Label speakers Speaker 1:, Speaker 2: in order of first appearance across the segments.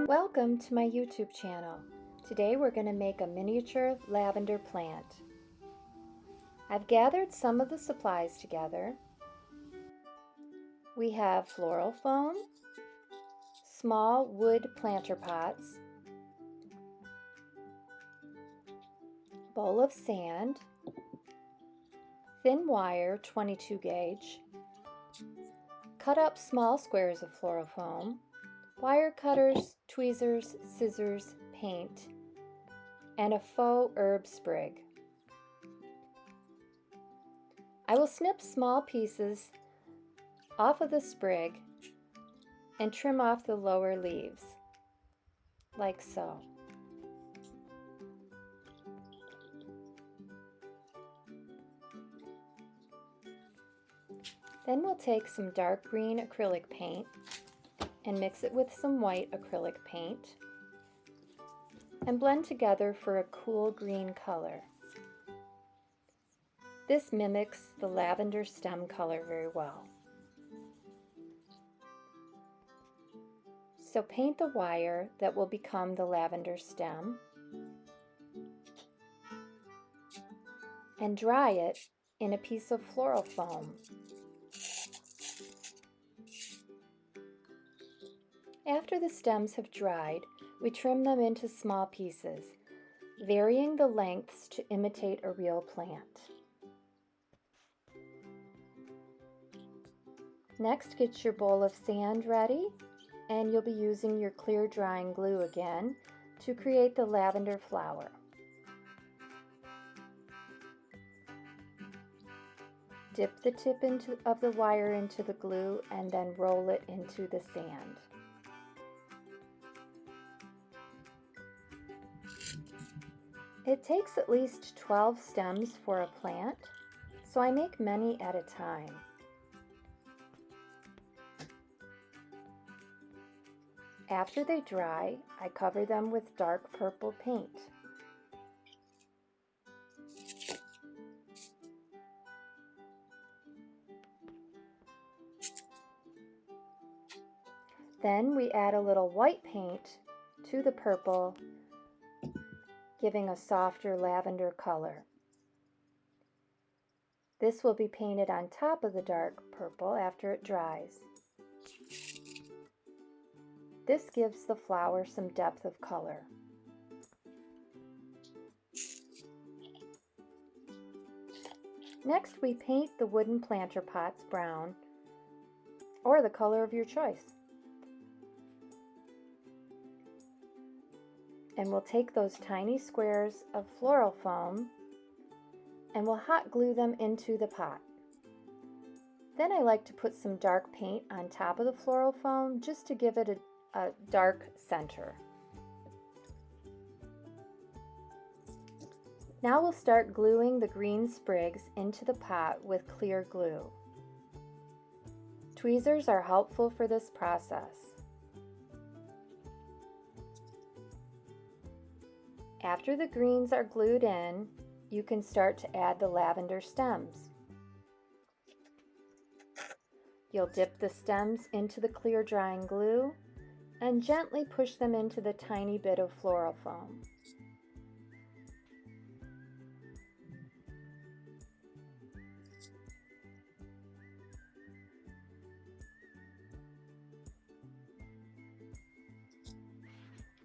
Speaker 1: Welcome to my YouTube channel. Today we're going to make a miniature lavender plant. I've gathered some of the supplies together. We have floral foam, small wood planter pots, bowl of sand, thin wire 22 gauge, cut up small squares of floral foam, wire cutters, tweezers, scissors, paint, and a faux herb sprig. I will snip small pieces off of the sprig and trim off the lower leaves, like so. Then we'll take some dark green acrylic paint and mix it with some white acrylic paint and blend together for a cool green color. This mimics the lavender stem color very well. So paint the wire that will become the lavender stem and dry it in a piece of floral foam. After the stems have dried, we trim them into small pieces, varying the lengths to imitate a real plant. Next, get your bowl of sand ready, and you'll be using your clear drying glue again to create the lavender flower. Dip the tip of the wire into the glue and then roll it into the sand. It takes at least 12 stems for a plant, so I make many at a time. After they dry, I cover them with dark purple paint. Then we add a little white paint to the purple, giving a softer lavender color. This will be painted on top of the dark purple after it dries. This gives the flower some depth of color. Next, we paint the wooden planter pots brown or the color of your choice. And we'll take those tiny squares of floral foam and we'll hot glue them into the pot. Then I like to put some dark paint on top of the floral foam just to give it a dark center. Now we'll start gluing the green sprigs into the pot with clear glue. Tweezers are helpful for this process. After the greens are glued in, you can start to add the lavender stems. You'll dip the stems into the clear drying glue and gently push them into the tiny bit of floral foam.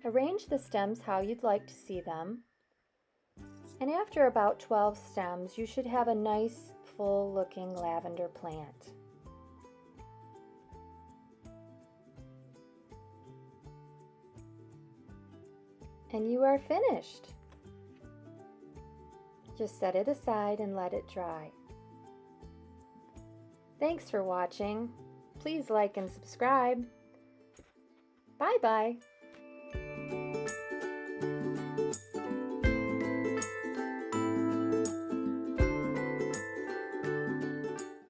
Speaker 1: Arrange the stems how you'd like to see them, and after about 12 stems, you should have a nice, full-looking lavender plant. And you are finished. Just set it aside and let it dry. Thanks for watching. Please like and subscribe. Bye-bye.